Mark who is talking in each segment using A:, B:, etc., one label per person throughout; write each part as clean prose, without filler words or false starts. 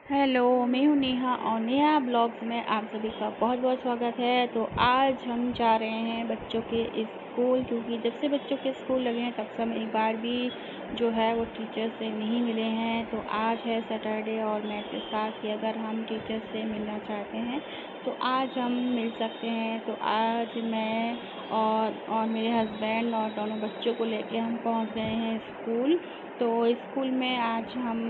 A: Hello, मैं हूँ नेहा और नेहा ब्लॉग्स में आप सभी का बहुत बहुत स्वागत है। तो आज हम जा रहे हैं बच्चों के स्कूल, क्योंकि जब से बच्चों के स्कूल लगे हैं तब से हम एक बार भी जो है वो टीचर से नहीं मिले हैं। तो आज है सैटरडे और मैसेज था कि अगर हम टीचर से मिलना चाहते हैं तो आज हम मिल सकते हैं। तो आज मैं और मेरे हस्बैंड और दोनों बच्चों को लेके हम पहुंच गए हैं स्कूल। तो स्कूल में आज हम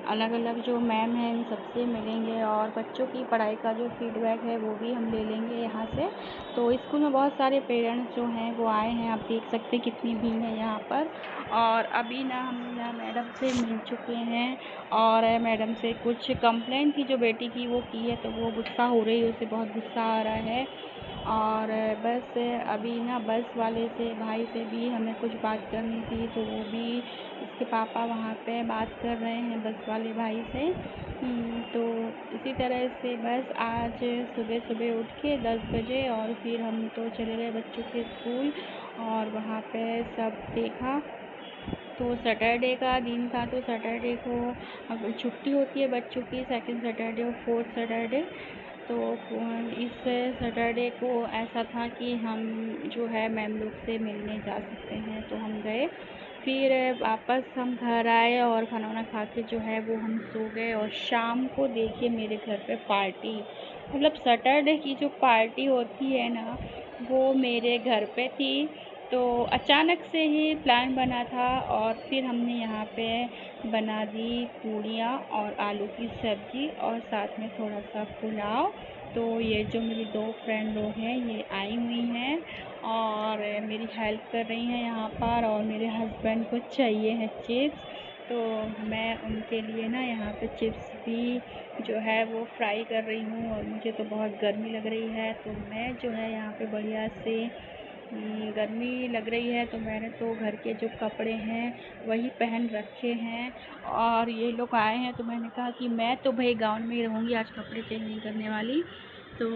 A: अलग अलग जो मैम हैं इन सबसे मिलेंगे और बच्चों की पढ़ाई का जो फीडबैक है वो भी हम ले लेंगे यहाँ से। तो स्कूल में बहुत सारे पेरेंट्स जो हैं वो आए हैं, आप देख सकते हैं कितनी भीड़ है यहाँ पर। और अभी ना हम यहाँ मैडम से मिल चुके हैं और मैडम से कुछ कंप्लेंट थी जो बेटी की वो की है, तो वो गुस्सा हो रही है, उसे बहुत गुस्सा आ रहा है। और बस अभी ना बस वाले से भाई से भी हमें कुछ बात करनी थी, तो वो भी इसके पापा वहाँ पे बात कर रहे हैं बस वाले भाई से। तो इसी तरह से बस आज सुबह सुबह उठ के 10 बजे और फिर हम तो चले गए बच्चों के स्कूल और वहाँ पे सब देखा। तो सैटरडे का दिन था, तो सैटरडे को अब छुट्टी होती है बच्चों की, सेकंड सैटरडे और फोर्थ सैटरडे। तो इस सैटरडे को ऐसा था कि हम जो है मैम लोग से मिलने जा सकते हैं, तो हम गए। फिर वापस हम घर आए और खाना वाना खा के जो है वो हम सो गए। और शाम को देखिए मेरे घर पे पार्टी, मतलब सैटरडे की जो पार्टी होती है ना वो मेरे घर पे थी। तो अचानक से ही प्लान बना था और फिर हमने यहाँ पे बना दी पूड़ियाँ और आलू की सब्ज़ी और साथ में थोड़ा सा पुलाव। तो ये जो मेरी दो फ्रेंड लोग हैं ये आई हुई हैं और मेरी हेल्प कर रही हैं यहाँ पर, और मेरे हस्बैंड को चाहिए है चिप्स, तो मैं उनके लिए ना यहाँ पे चिप्स भी जो है वो फ्राई कर रही हूँ। और मुझे तो बहुत गर्मी लग रही है, तो मैं जो है यहाँ पे बढ़िया से गर्मी लग रही है तो मैंने तो घर के जो कपड़े हैं वही पहन रखे हैं। और ये लोग आए हैं तो मैंने कहा कि मैं तो भाई गाउन में ही रहूँगी, आज कपड़े चेंज नहीं करने वाली। तो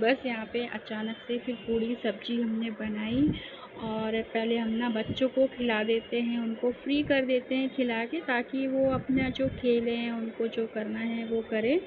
A: बस यहाँ पे अचानक से फिर पूरी सब्ज़ी हमने बनाई और पहले हम ना बच्चों को खिला देते हैं, उनको फ्री कर देते हैं खिला के, ताकि वो अपना जो खेलें, उनको जो करना है वो करें।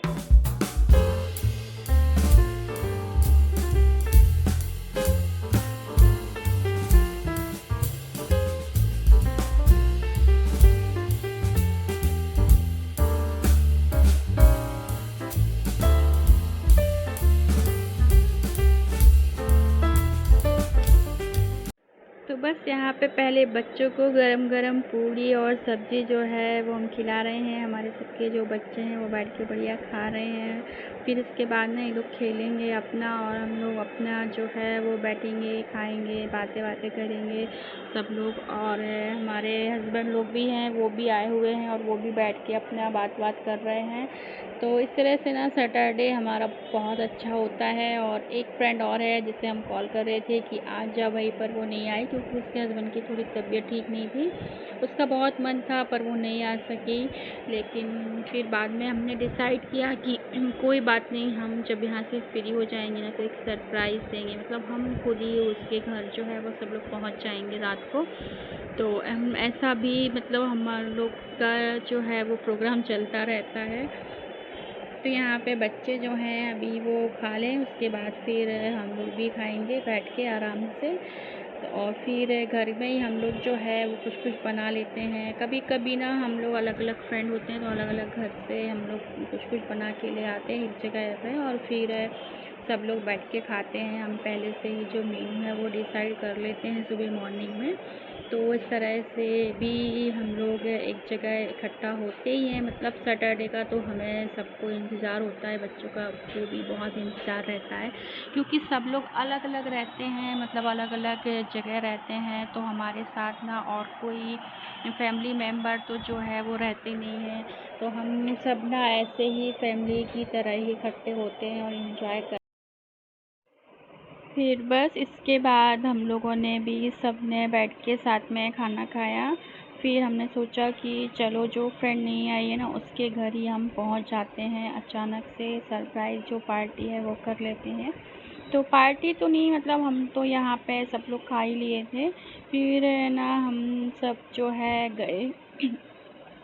A: तो बस यहाँ पे पहले बच्चों को गरम गरम पूड़ी और सब्ज़ी जो है वो हम खिला रहे हैं। हमारे सबके जो बच्चे हैं वो बैठ के बढ़िया खा रहे हैं। फिर इसके बाद ना ये लोग खेलेंगे अपना और हम लोग अपना जो है वो बैठेंगे, खाएंगे, बातें बातें करेंगे सब लोग। और हमारे हस्बैंड लोग भी हैं, वो भी आए हुए हैं और वो भी बैठ के अपना बात कर रहे हैं। तो इस तरह से ना सैटरडे हमारा बहुत अच्छा होता है। और एक फ्रेंड और है जिसे हम कॉल कर रहे थे कि आज जा वहीं पर, वो नहीं आई क्योंकि उसके हस्बैंड की थोड़ी तबीयत ठीक नहीं थी। उसका बहुत मन था पर वो नहीं आ सकी। लेकिन फिर बाद में हमने डिसाइड किया कि कोई बात नहीं, हम जब यहाँ से फ्री हो जाएंगे ना तो एक सरप्राइज़ देंगे, मतलब हम खुद ही उसके घर जो है वो सब लोग पहुँच जाएंगे रात को। तो हम ऐसा भी मतलब हम लोग का जो है वो प्रोग्राम चलता रहता है। तो यहाँ पे बच्चे जो हैं अभी वो खा लें, उसके बाद फिर हम लोग भी खाएंगे बैठ के आराम से। तो और फिर घर में ही हम लोग जो है वो कुछ कुछ बना लेते हैं। कभी कभी ना हम लोग अलग अलग फ्रेंड होते हैं तो अलग अलग घर से हम लोग कुछ कुछ बना के ले आते हैं एक जगह पे और फिर सब लोग बैठ के खाते हैं। हम पहले से ही जो मेनू है वो डिसाइड कर लेते हैं सुबह मॉर्निंग में। तो इस तरह से भी हम लोग एक जगह इकट्ठा होते ही हैं। मतलब सैटरडे का तो हमें सबको इंतज़ार होता है, बच्चों का को भी बहुत इंतज़ार रहता है, क्योंकि सब लोग अलग अलग रहते हैं, मतलब अलग अलग जगह रहते हैं। तो हमारे साथ ना और कोई फैमिली मेम्बर तो जो है वो रहते नहीं हैं। तो हम सब ना ऐसे ही फैमिली की तरह ही इकट्ठे होते हैं और इंजॉय कर। फिर बस इसके बाद हम लोगों ने भी सब ने बैठ के साथ में खाना खाया। फिर हमने सोचा कि चलो जो फ्रेंड नहीं आई है ना उसके घर ही हम पहुंच जाते हैं, अचानक से सरप्राइज़ जो पार्टी है वो कर लेते हैं। तो पार्टी तो नहीं, मतलब हम तो यहाँ पे सब लोग खा ही लिए थे। फिर ना हम सब जो है गए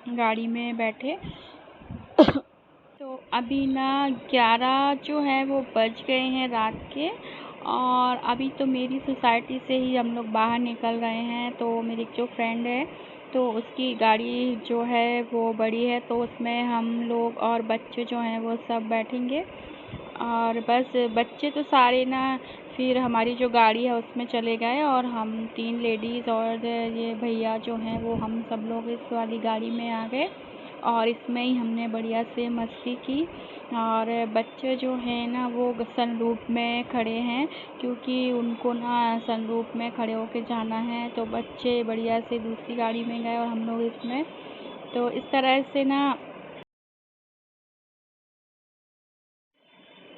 A: गाड़ी में बैठे। तो अभी ना 11 जो है वो बज गए हैं रात के। और अभी तो मेरी सोसाइटी से ही हम लोग बाहर निकल रहे हैं। तो मेरी एक जो फ्रेंड है तो उसकी गाड़ी जो है वो बड़ी है, तो उसमें हम लोग और बच्चे जो हैं वो सब बैठेंगे। और बस बच्चे तो सारे ना फिर हमारी जो गाड़ी है उसमें चले गए, और हम 3 लेडीज़ और ये भैया जो हैं वो हम सब लोग इस वाली गाड़ी में आ गए, और इसमें ही हमने बढ़िया से मस्ती की। और बच्चे जो हैं ना वो सनरूफ में खड़े हैं, क्योंकि उनको ना सनरूफ में खड़े होके जाना है। तो बच्चे बढ़िया से दूसरी गाड़ी में गए और हम लोग इसमें। तो इस तरह से ना,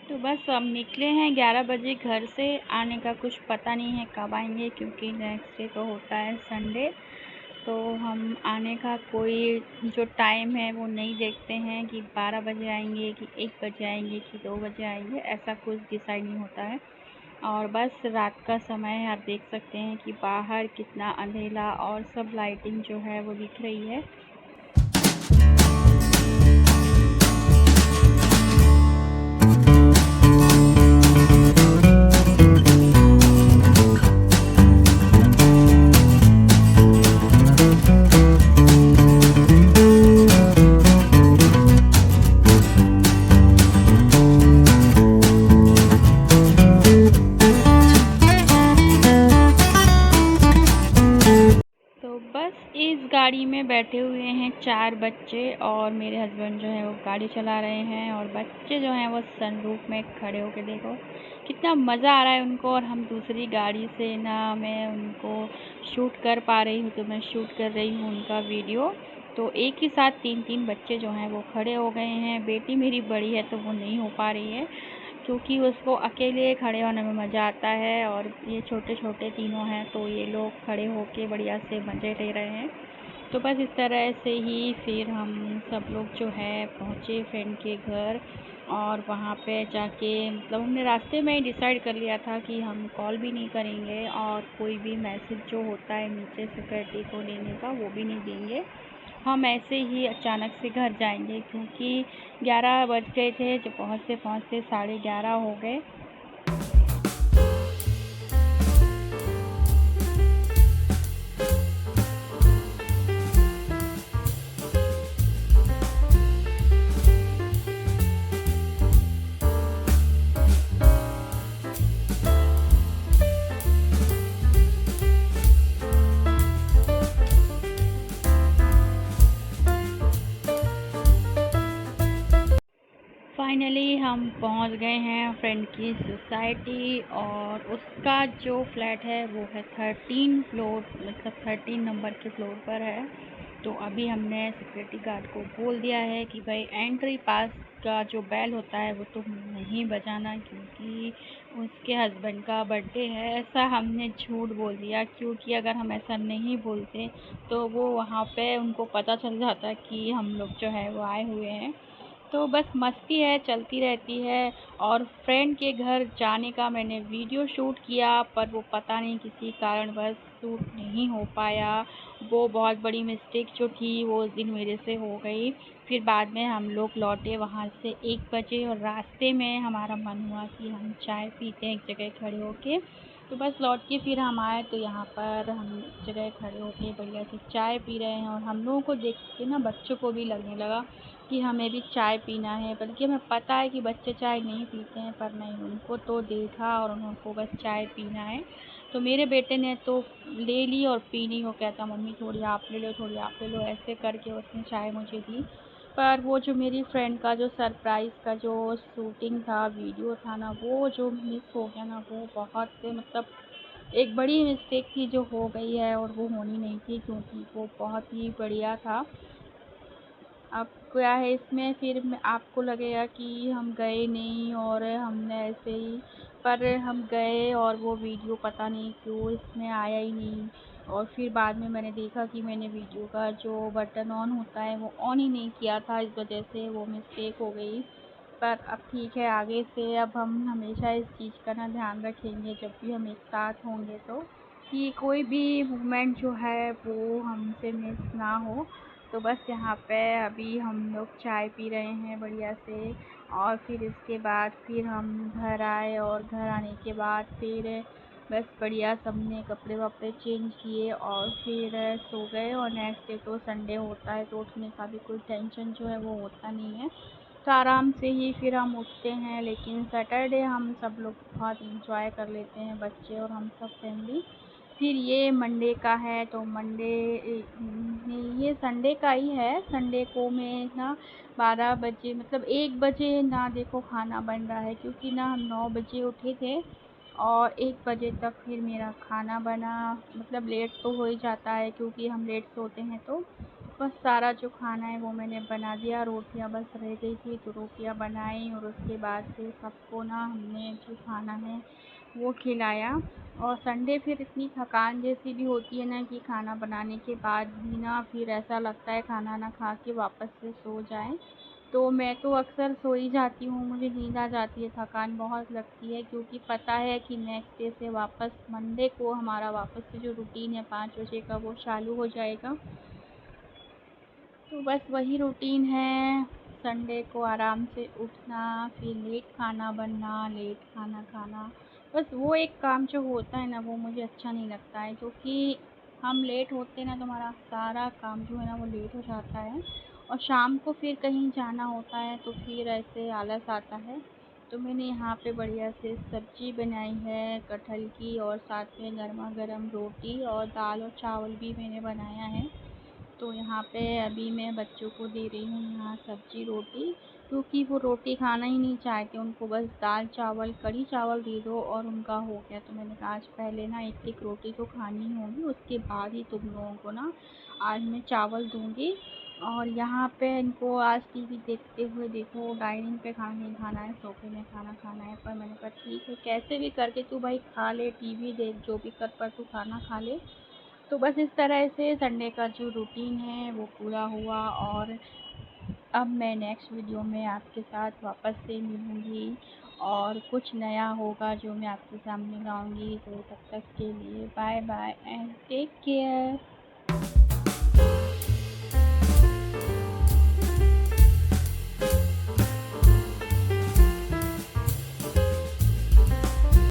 A: तो बस हम निकले हैं 11 बजे घर से। आने का कुछ पता नहीं है कब आएंगे, क्योंकि नेक्स्ट डे तो होता है संडे। तो हम आने का कोई जो टाइम है वो नहीं देखते हैं कि 12 बजे आएंगे कि 1 बजे आएंगे कि 2 बजे आएंगे, ऐसा कुछ डिसाइड नहीं होता है। और बस रात का समय है, आप देख सकते हैं कि बाहर कितना अंधेरा और सब लाइटिंग जो है वो दिख रही है। तो बस इस गाड़ी में बैठे हुए हैं 4 बच्चे, और मेरे हस्बैंड जो है वो गाड़ी चला रहे हैं, और बच्चे जो हैं वो सनरूफ में खड़े होके देखो कितना मज़ा आ रहा है उनको। और हम दूसरी गाड़ी से ना मैं उनको शूट कर पा रही हूँ, तो मैं शूट कर रही हूँ उनका वीडियो। तो एक ही साथ 3-3 बच्चे जो हैं वो खड़े हो गए हैं। बेटी मेरी बड़ी है तो वो नहीं हो पा रही है, क्योंकि उसको अकेले खड़े होने में मज़ा आता है। और ये छोटे छोटे तीनों हैं तो ये लोग खड़े होके बढ़िया से मज़े ले रहे हैं। तो बस इस तरह से ही फिर हम सब लोग जो है पहुँचे फ्रेंड के घर। और वहाँ पे जाके मतलब हमने रास्ते में ही डिसाइड कर लिया था कि हम कॉल भी नहीं करेंगे, और कोई भी मैसेज जो होता है नीचे सिक्योरिटी को देने का वो भी नहीं देंगे। हम ऐसे ही अचानक से घर जाएंगे, क्योंकि 11 बज गए थे, जो पहुँचते पहुँचते 11:30 हो गए। फाइनली हम पहुंच गए हैं फ्रेंड की सोसाइटी, और उसका जो फ्लैट है वो है 13 फ्लोर, मतलब 13 नंबर के फ्लोर पर है। तो अभी हमने सिक्योरिटी गार्ड को बोल दिया है कि भाई एंट्री पास का जो बेल होता है वो तो नहीं बजाना, क्योंकि उसके हस्बैंड का बर्थडे है। ऐसा हमने झूठ बोल दिया, क्योंकि अगर हम ऐसा नहीं बोलते तो वो वहाँ पे उनको पता चल जाता कि हम लोग जो है वो आए हुए हैं। तो बस मस्ती है चलती रहती है। और फ्रेंड के घर जाने का मैंने वीडियो शूट किया, पर वो पता नहीं किसी कारणवश शूट नहीं हो पाया। वो बहुत बड़ी मिस्टेक जो थी वो उस दिन मेरे से हो गई। फिर बाद में हम लोग लौटे वहाँ से 1 बजे, और रास्ते में हमारा मन हुआ कि हम चाय पीते हैं एक जगह खड़े होके। तो बस लौट के फिर हम आए, तो यहाँ पर हम एक जगह खड़े होके बढ़िया से चाय पी रहे हैं। और हम लोगों को देख के ना बच्चों को भी लगने लगा कि हमें भी चाय पीना है, बल्कि हमें पता है कि बच्चे चाय नहीं पीते हैं, पर नहीं, उनको तो देखा और उनको बस चाय पीना है। तो मेरे बेटे ने तो ले ली और पी ली, वो कहता मम्मी थोड़ी आप ले लो, थोड़ी आप ले लो, ऐसे करके उसने चाय मुझे दी। पर वो जो मेरी फ्रेंड का जो सरप्राइज़ का जो शूटिंग था, वीडियो था ना, वो जो मिस हो गया ना, वो बहुत मतलब एक बड़ी मिस्टेक थी जो हो गई है, और वो होनी नहीं थी, क्योंकि वो बहुत ही बढ़िया था। अब क्या है इसमें, फिर आपको लगेगा कि हम गए नहीं और हमने ऐसे ही, पर हम गए और वो वीडियो पता नहीं क्यों इसमें आया ही नहीं। और फिर बाद में मैंने देखा कि मैंने वीडियो का जो बटन ऑन होता है वो ऑन ही नहीं किया था, इस वजह से वो मिस्टेक हो गई। पर अब ठीक है, आगे से अब हम हमेशा इस चीज़ का ना ध्यान रखेंगे जब भी हम एक साथ होंगे, तो कि कोई भी मोमेंट जो है वो हमसे मिस ना हो। तो बस यहाँ पे अभी हम लोग चाय पी रहे हैं बढ़िया से। और फिर इसके बाद फिर हम घर आए और घर आने के बाद फिर बस बढ़िया सबने कपड़े वपड़े चेंज किए और फिर सो गए। और नेक्स्ट डे तो संडे होता है तो उठने का भी कोई टेंशन जो है वो होता नहीं है, तो आराम से ही फिर हम उठते हैं। लेकिन सैटरडे हम सब लोग बहुत इंजॉय कर लेते हैं, बच्चे और हम सब फैमिली। फिर ये मंडे का है तो मंडे नहीं, ये संडे का ही है। संडे को मैं ना 12 बजे मतलब 1 बजे ना देखो खाना बन रहा है, क्योंकि ना हम 9 बजे उठे थे और 1 बजे तक फिर मेरा खाना बना। मतलब लेट तो हो ही जाता है क्योंकि हम लेट सोते हैं, तो बस सारा जो खाना है वो मैंने बना दिया। रोटियां बस रह गई थी तो रोटियां बनाई और उसके बाद फिर सबको ना हमने जो खाना है वो खिलाया। और संडे फिर इतनी थकान जैसी भी होती है ना कि खाना बनाने के बाद भी ना फिर ऐसा लगता है खाना ना खा के वापस से सो जाएं। तो मैं तो अक्सर सो ही जाती हूँ, मुझे नींद आ जाती है, थकान बहुत लगती है, क्योंकि पता है कि नेक्स्ट डे से वापस मंडे को हमारा वापस से जो रूटीन है 5 बजे का वो चालू हो जाएगा। तो बस वही रूटीन है, संडे को आराम से उठना, फिर लेट खाना बनना, लेट खाना खाना। बस वो एक काम जो होता है ना वो मुझे अच्छा नहीं लगता है, क्योंकि हम लेट होते हैं ना तो हमारा सारा काम जो है ना वो लेट हो जाता है। और शाम को फिर कहीं जाना होता है तो फिर ऐसे आलस आता है। तो मैंने यहाँ पे बढ़िया से सब्जी बनाई है कटहल की, और साथ में गर्मा गर्म रोटी और दाल और चावल भी मैंने बनाया है। तो यहाँ पे अभी मैं बच्चों को दे रही हूँ यहाँ सब्जी रोटी, क्योंकि वो रोटी खाना ही नहीं चाहते, उनको बस दाल चावल कढ़ी चावल दे दो और उनका हो गया। तो मैंने कहा आज पहले ना एक एक रोटी तो खानी ही होगी, उसके बाद ही तुम लोगों को ना आज मैं चावल दूँगी। और यहाँ पे इनको आज टीवी देखते हुए देखो, डाइनिंग पे खाना नहीं खाना है, सोफे में खाना खाना है। पर मैंने कहा ठीक है, कैसे भी करके तू भाई खा ले, टीवी देख जो भी कर, पर तू खाना खा ले। तो बस इस तरह से संडे का जो रूटीन है वो पूरा हुआ। और अब मैं नेक्स्ट वीडियो में आपके साथ वापस से मिलूँगी और कुछ नया होगा जो मैं आपके सामने लाऊँगी। तो तब तक के लिए bye bye and take care.